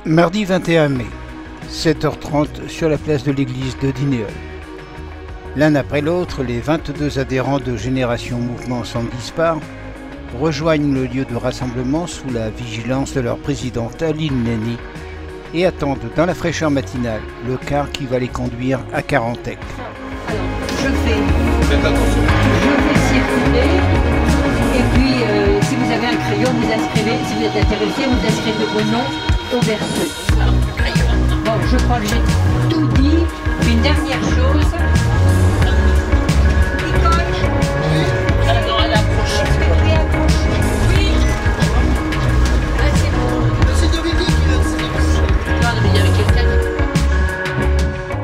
Mardi 21 mai, 7h30 sur la place de l'église de Dinéol. L'un après l'autre, les 22 adhérents de Génération Mouvement Sans Dispart rejoignent le lieu de rassemblement sous la vigilance de leur présidente Aline Lenny et attendent dans la fraîcheur matinale le car qui va les conduire à Carantec. Alors, faites attention. Je vais circuler et puis si vous avez un crayon, vous inscrivez, si vous êtes intéressé, vous inscrivez vos noms au verso. Bon, je crois que j'ai tout dit. Une dernière chose.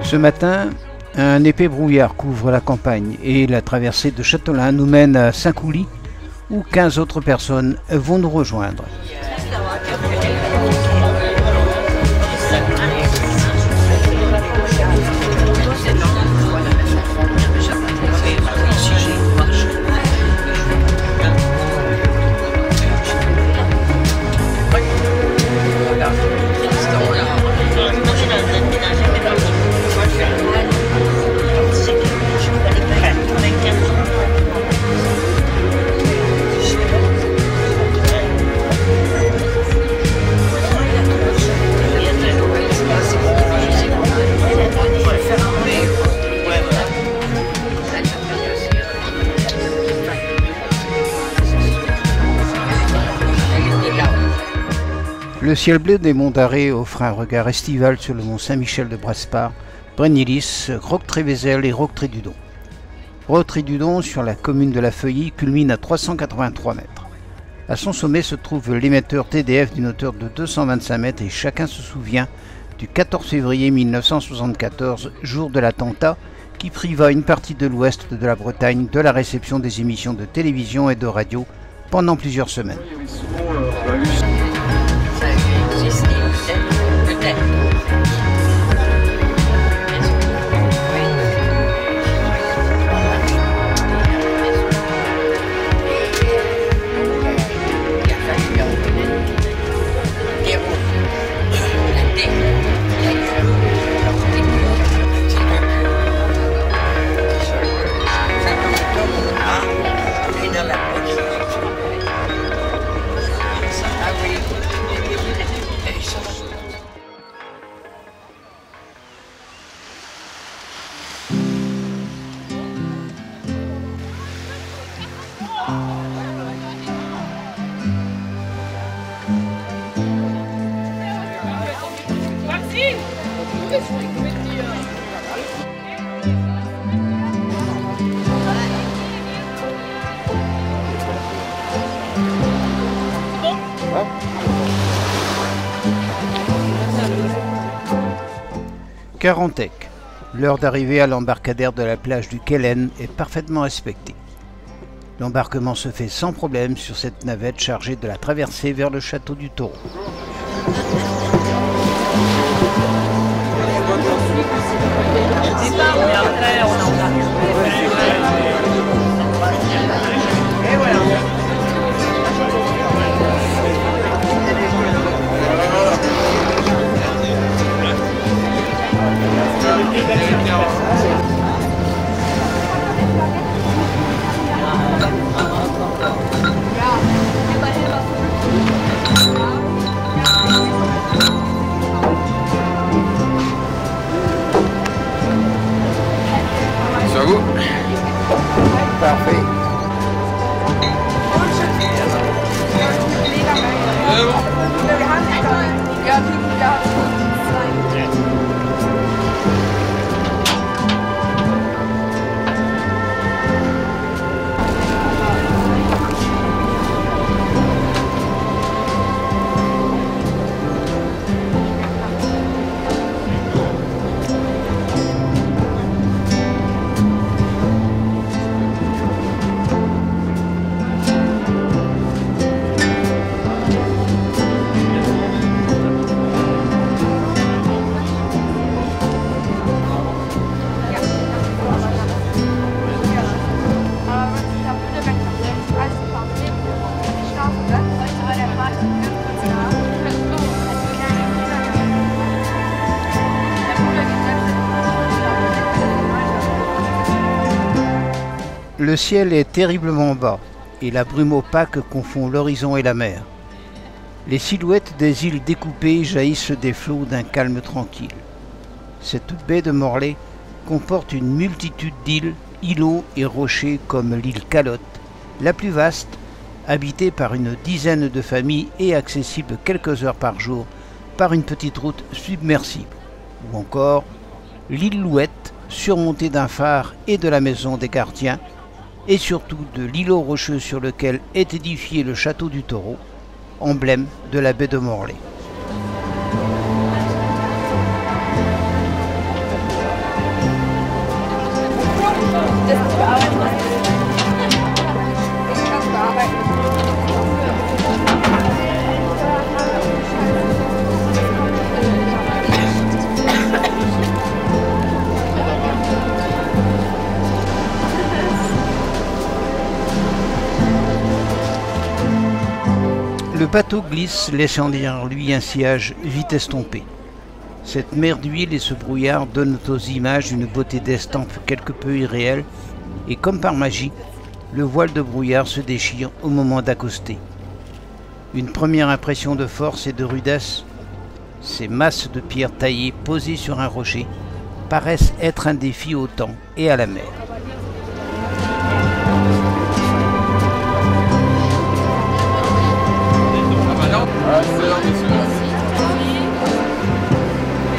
Ce matin, un épais brouillard couvre la campagne et la traversée de Châtelain nous mène à Saint-Coulis où 15 autres personnes vont nous rejoindre. Le ciel bleu des monts d'Arrée offre un regard estival sur le mont Saint-Michel de Brasparts, Brennilis, Roque-Trévézel et Roque-Trédudon. Roque-Trédudon, sur la commune de La Feuillie, culmine à 383 mètres. À son sommet se trouve l'émetteur TDF d'une hauteur de 225 mètres et chacun se souvient du 14 février 1974, jour de l'attentat, qui priva une partie de l'ouest de la Bretagne de la réception des émissions de télévision et de radio pendant plusieurs semaines. Carantec. L'heure d'arrivée à l'embarcadère de la plage du Quélen est parfaitement respectée. L'embarquement se fait sans problème sur cette navette chargée de la traversée vers le château du Taureau. Le ciel est terriblement bas et la brume opaque confond l'horizon et la mer. Les silhouettes des îles découpées jaillissent des flots d'un calme tranquille. Cette baie de Morlaix comporte une multitude d'îles, îlots et rochers comme l'île Calotte, la plus vaste, habitée par une dizaine de familles et accessible quelques heures par jour par une petite route submersible, ou encore l'île Louette, surmontée d'un phare et de la maison des gardiens, et surtout de l'îlot rocheux sur lequel est édifié le château du Taureau, emblème de la baie de Morlaix. Le bateau glisse, laissant derrière lui un sillage vite estompé. Cette mer d'huile et ce brouillard donnent aux images une beauté d'estampe quelque peu irréelle, et comme par magie, le voile de brouillard se déchire au moment d'accoster. Une première impression de force et de rudesse, ces masses de pierre taillées posées sur un rocher paraissent être un défi au temps et à la mer.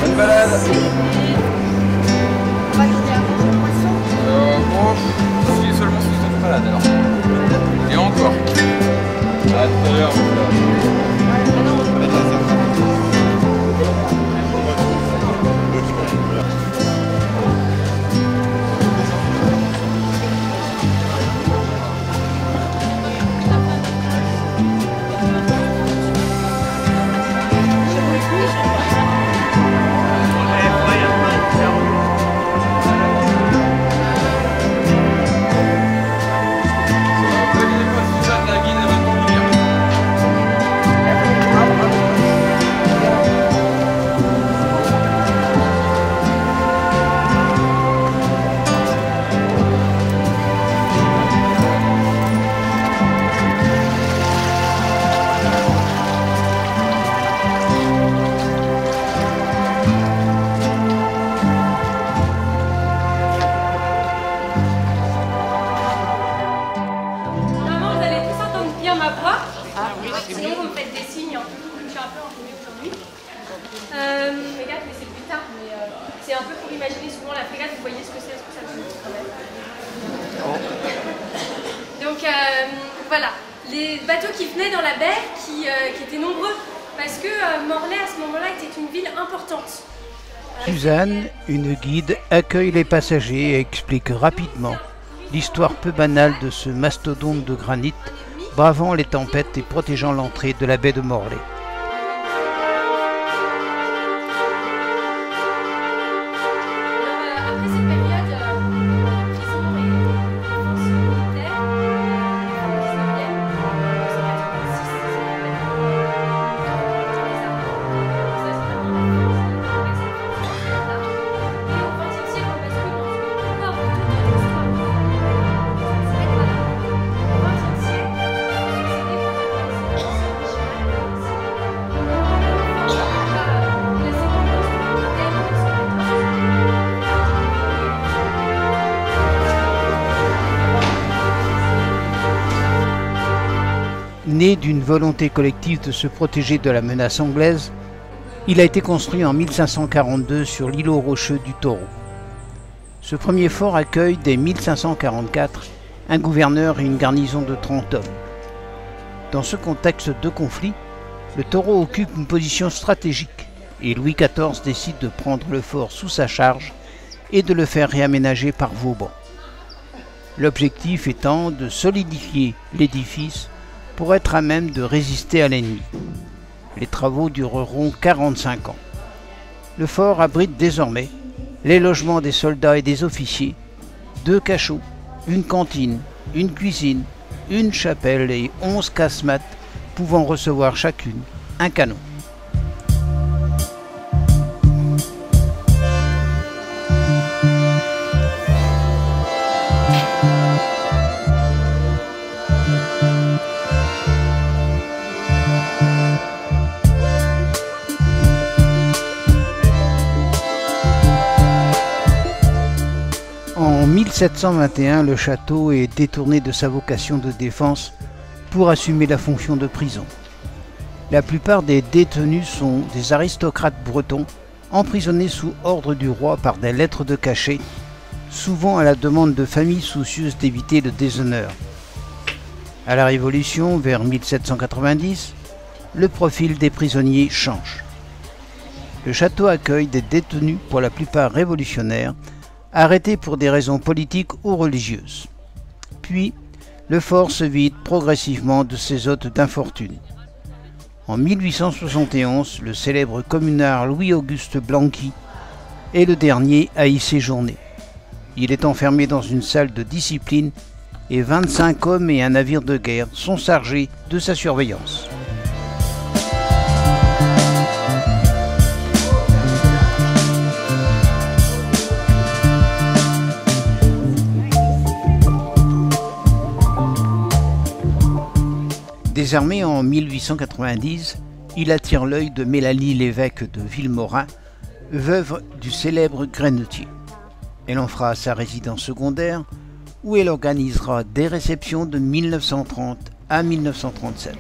Bonne balade. Si seulement si vous êtes malade alors. Et encore. À tout à l'heure. Sinon, vous me faites des signes, je suis un peu enrhumée aujourd'hui. Frégate, mais c'est plus tard, mais c'est un peu pour imaginer souvent la frégate, vous voyez ce que c'est, est-ce que ça vous dit quand même? Donc voilà, les bateaux qui venaient dans la baie, qui étaient nombreux, parce que Morlaix à ce moment-là était une ville importante. Suzanne, une guide, accueille les passagers et explique rapidement l'histoire peu banale de ce mastodonte de granit bravant les tempêtes et protégeant l'entrée de la baie de Morlaix. Après cette période, prison et forces militaires, Né d'une volonté collective de se protéger de la menace anglaise, il a été construit en 1542 sur l'îlot rocheux du Taureau. Ce premier fort accueille dès 1544 un gouverneur et une garnison de 30 hommes. Dans ce contexte de conflit, le Taureau occupe une position stratégique et Louis XIV décide de prendre le fort sous sa charge et de le faire réaménager par Vauban. L'objectif étant de solidifier l'édifice pour être à même de résister à l'ennemi. Les travaux dureront 45 ans. Le fort abrite désormais les logements des soldats et des officiers, 2 cachots, une cantine, une cuisine, une chapelle et 11 casemates pouvant recevoir chacune un canon. En 1721, le château est détourné de sa vocation de défense pour assumer la fonction de prison. La plupart des détenus sont des aristocrates bretons emprisonnés sous ordre du roi par des lettres de cachet, souvent à la demande de familles soucieuses d'éviter le déshonneur. À la Révolution, vers 1790, le profil des prisonniers change. Le château accueille des détenus, pour la plupart révolutionnaires, arrêtés pour des raisons politiques ou religieuses. Puis, le fort se vide progressivement de ses hôtes d'infortune. En 1871, le célèbre communard Louis-Auguste Blanqui est le dernier à y séjourner. Il est enfermé dans une salle de discipline et 25 hommes et un navire de guerre sont chargés de sa surveillance. Désarmé en 1890, il attire l'œil de Mélanie l'évêque de Vilmorin, veuve du célèbre Grenetier. Elle en fera sa résidence secondaire, où elle organisera des réceptions de 1930 à 1937.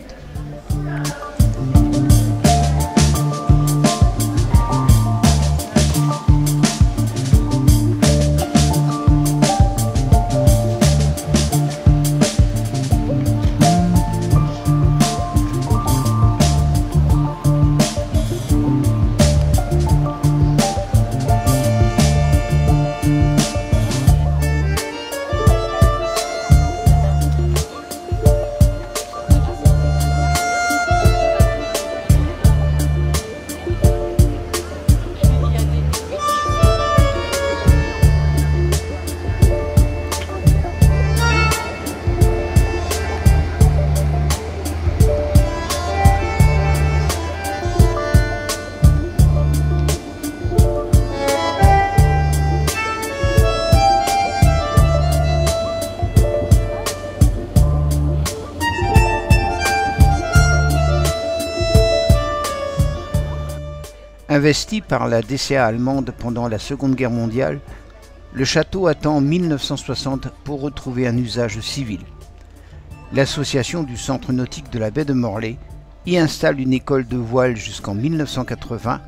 Investi par la DCA allemande pendant la Seconde Guerre mondiale, le château attend 1960 pour retrouver un usage civil. L'association du centre nautique de la baie de Morlaix y installe une école de voile jusqu'en 1980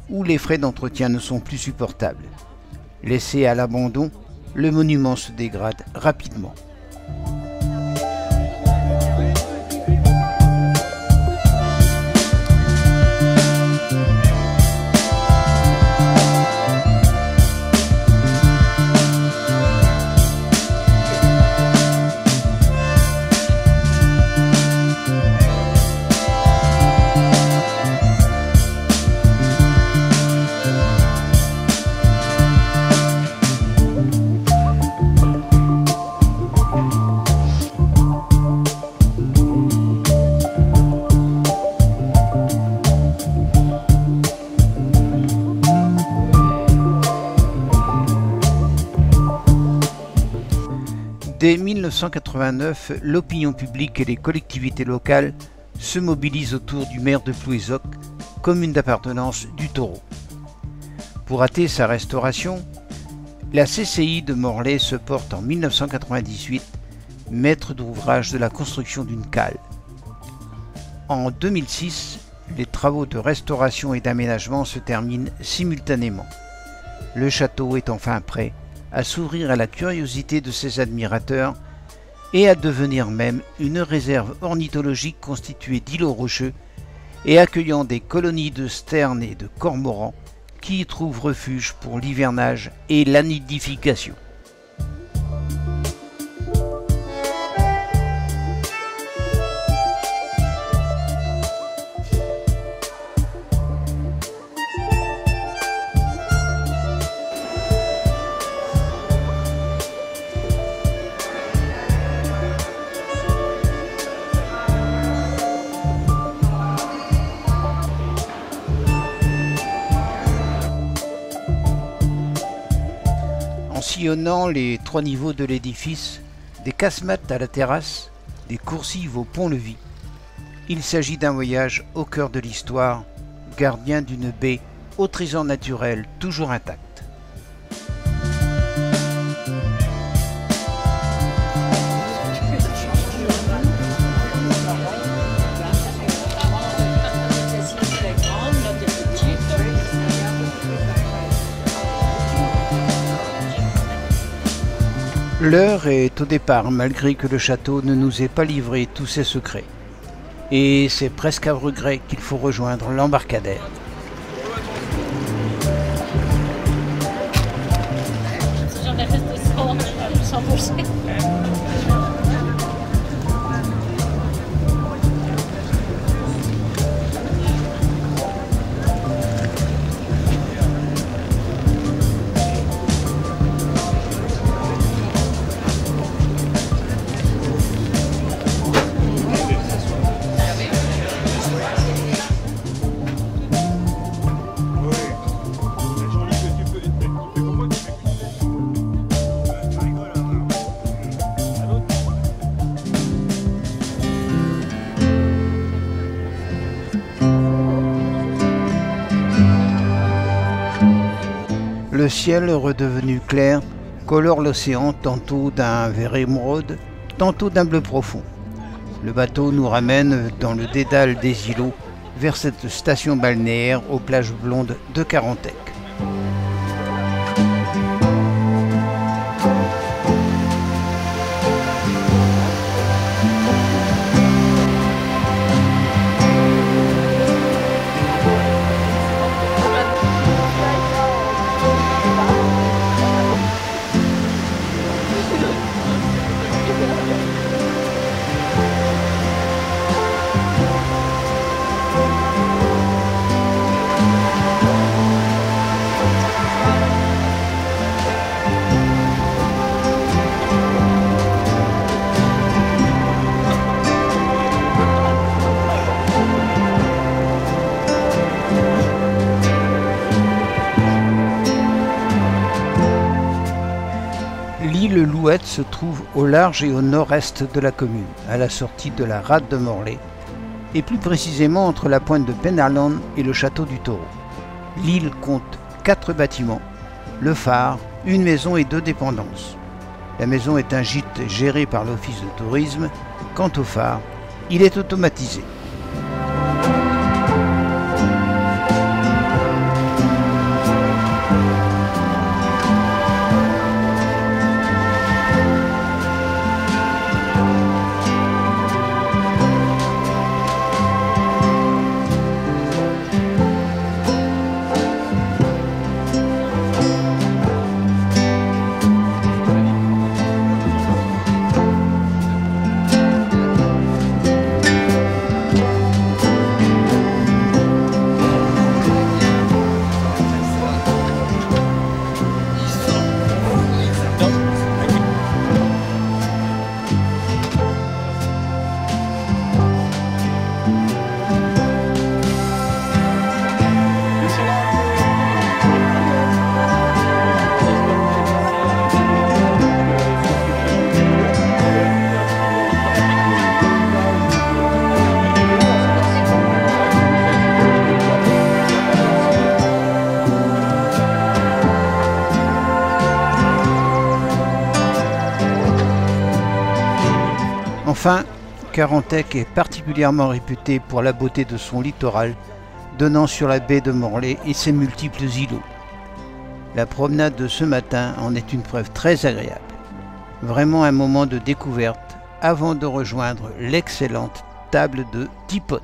où les frais d'entretien ne sont plus supportables. Laissé à l'abandon, le monument se dégrade rapidement. Dès 1989, l'opinion publique et les collectivités locales se mobilisent autour du maire de Plouézoc, commune d'appartenance du Taureau. Pour hâter sa restauration, la CCI de Morlaix se porte en 1998 maître d'ouvrage de la construction d'une cale. En 2006, les travaux de restauration et d'aménagement se terminent simultanément. Le château est enfin prêt à s'ouvrir à la curiosité de ses admirateurs et à devenir même une réserve ornithologique constituée d'îlots rocheux et accueillant des colonies de sternes et de cormorans qui y trouvent refuge pour l'hivernage et la nidification. En sillonnant les 3 niveaux de l'édifice, des casemates à la terrasse, des coursives au pont-levis, il s'agit d'un voyage au cœur de l'histoire, gardien d'une baie au trésor naturel toujours intact. L'heure est au départ, malgré que le château ne nous ait pas livré tous ses secrets. Et c'est presque à regret qu'il faut rejoindre l'embarcadère. J'en ai resté sans bouger. Le ciel, redevenu clair, colore l'océan tantôt d'un vert émeraude, tantôt d'un bleu profond. Le bateau nous ramène dans le dédale des îlots vers cette station balnéaire aux plages blondes de Carantec. L'île Louette se trouve au large et au nord-est de la commune, à la sortie de la rade de Morlaix, et plus précisément entre la pointe de Penarland et le château du Taureau. L'île compte 4 bâtiments, le phare, une maison et 2 dépendances. La maison est un gîte géré par l'office de tourisme. Quant au phare, il est automatisé. Enfin, Carantec est particulièrement réputé pour la beauté de son littoral, donnant sur la baie de Morlaix et ses multiples îlots. La promenade de ce matin en est une preuve très agréable. Vraiment un moment de découverte avant de rejoindre l'excellente table de Tipote.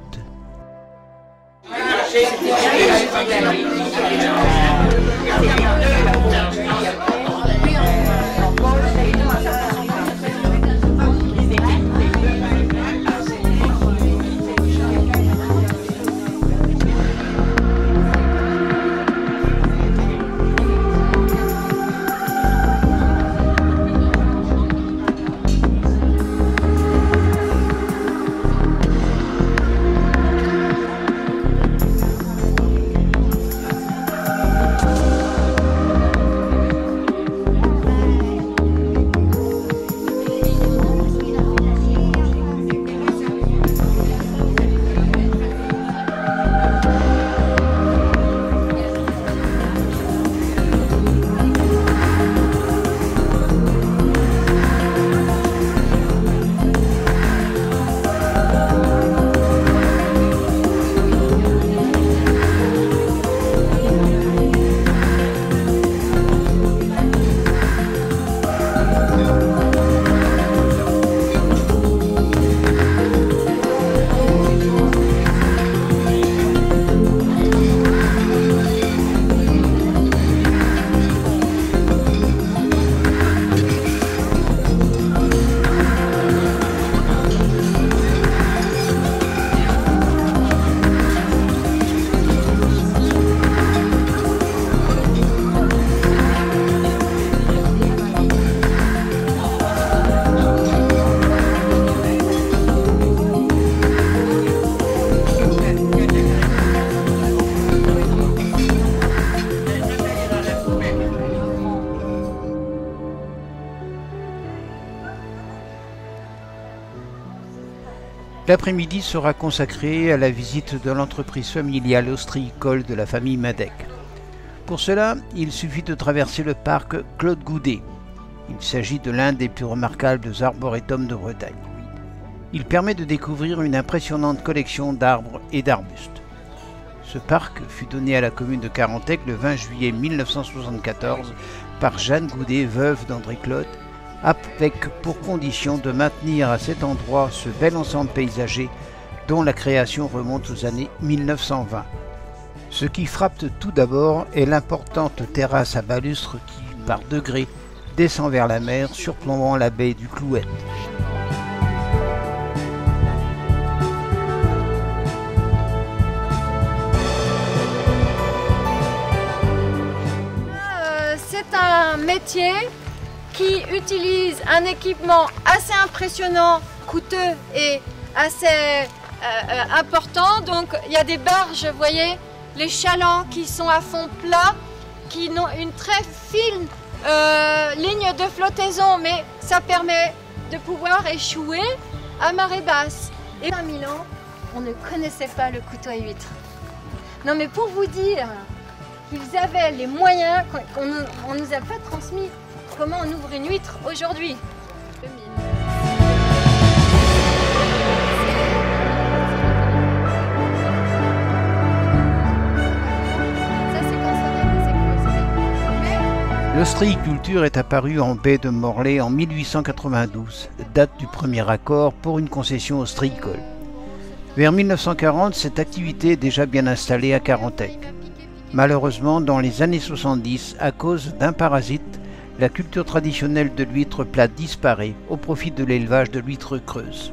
L'après-midi sera consacré à la visite de l'entreprise familiale ostréicole de la famille Madec. Pour cela, il suffit de traverser le parc Claude Goudet. Il s'agit de l'un des plus remarquables arboretums de Bretagne. Il permet de découvrir une impressionnante collection d'arbres et d'arbustes. Ce parc fut donné à la commune de Carantec le 20 juillet 1974 par Jeanne Goudet, veuve d'André Claude, avec pour condition de maintenir à cet endroit ce bel ensemble paysager dont la création remonte aux années 1920. Ce qui frappe tout d'abord est l'importante terrasse à balustres qui, par degrés, descend vers la mer, surplombant la baie du Clouet. C'est un métier qui utilise un équipement assez impressionnant, coûteux et assez important. Donc il y a des barges, vous voyez, les chalands qui sont à fond plat, qui ont une très fine ligne de flottaison, mais ça permet de pouvoir échouer à marée basse. Et à Milan, on ne connaissait pas le couteau à huître. Non mais pour vous dire qu'ils avaient les moyens qu'on ne nous a pas transmis. Comment on ouvre une huître aujourd'hui? L'ostréiculture est apparue en baie de Morlaix en 1892, date du premier accord pour une concession ostréicole. Vers 1940, cette activité est déjà bien installée à Carantec. Malheureusement, dans les années 70, à cause d'un parasite, la culture traditionnelle de l'huître plate disparaît au profit de l'élevage de l'huître creuse.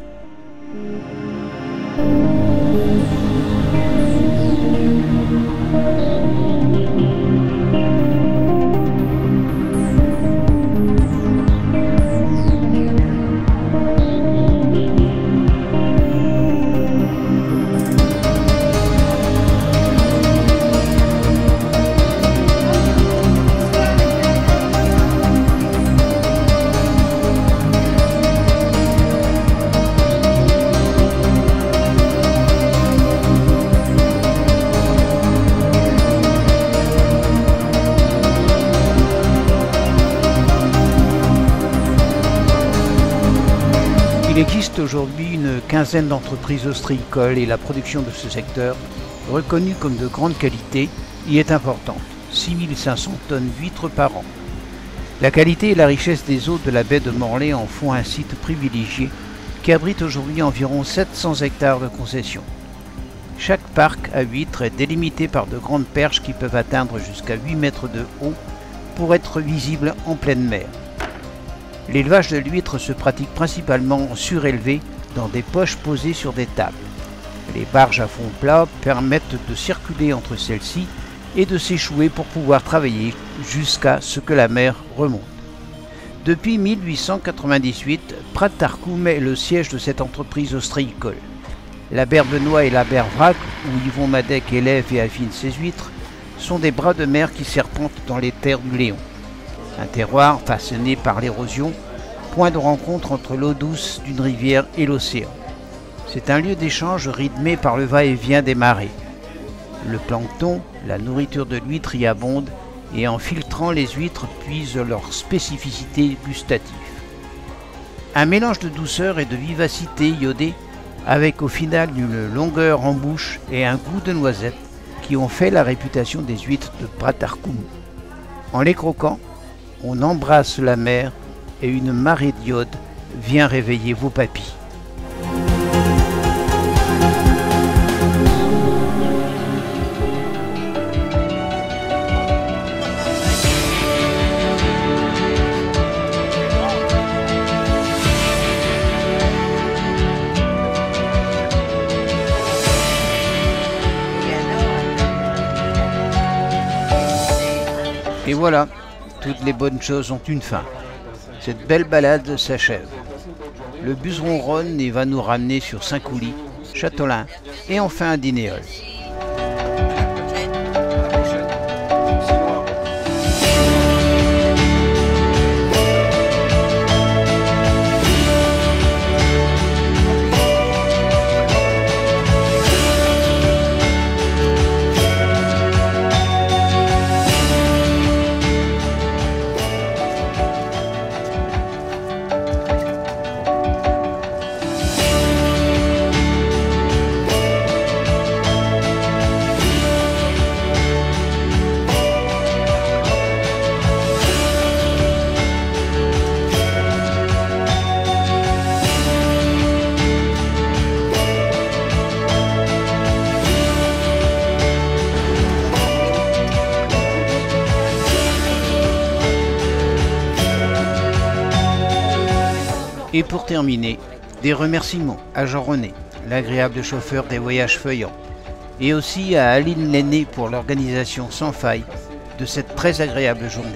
Il existe aujourd'hui une quinzaine d'entreprises ostréicoles et la production de ce secteur, reconnue comme de grande qualité, y est importante, 6500 tonnes d'huîtres par an. La qualité et la richesse des eaux de la baie de Morlaix en font un site privilégié qui abrite aujourd'hui environ 700 hectares de concession. Chaque parc à huîtres est délimité par de grandes perches qui peuvent atteindre jusqu'à 8 mètres de haut pour être visibles en pleine mer. L'élevage de l'huître se pratique principalement en surélevé dans des poches posées sur des tables. Les barges à fond plat permettent de circuler entre celles-ci et de s'échouer pour pouvoir travailler jusqu'à ce que la mer remonte. Depuis 1898, Prat-Tarcoum est le siège de cette entreprise ostréicole. La Berbenois et la Bervrac, où Yvon Madec élève et affine ses huîtres, sont des bras de mer qui serpentent dans les terres du Léon. Un terroir façonné par l'érosion, point de rencontre entre l'eau douce d'une rivière et l'océan. C'est un lieu d'échange rythmé par le va-et-vient des marées. Le plancton, la nourriture de l'huître y abonde et en filtrant les huîtres puisent leur spécificité gustative. Un mélange de douceur et de vivacité iodée avec au final une longueur en bouche et un goût de noisette qui ont fait la réputation des huîtres de Prat-Tarcoum. En les croquant, on embrasse la mer et une marée d'iode vient réveiller vos papilles. Et voilà, toutes les bonnes choses ont une fin. Cette belle balade s'achève. Le bus ronronne et va nous ramener sur Saint-Coulis, Châtelain et enfin à Dinéol. Et pour terminer, des remerciements à Jean-René, l'agréable chauffeur des voyages feuillants, et aussi à Aline Lenné pour l'organisation sans faille de cette très agréable journée.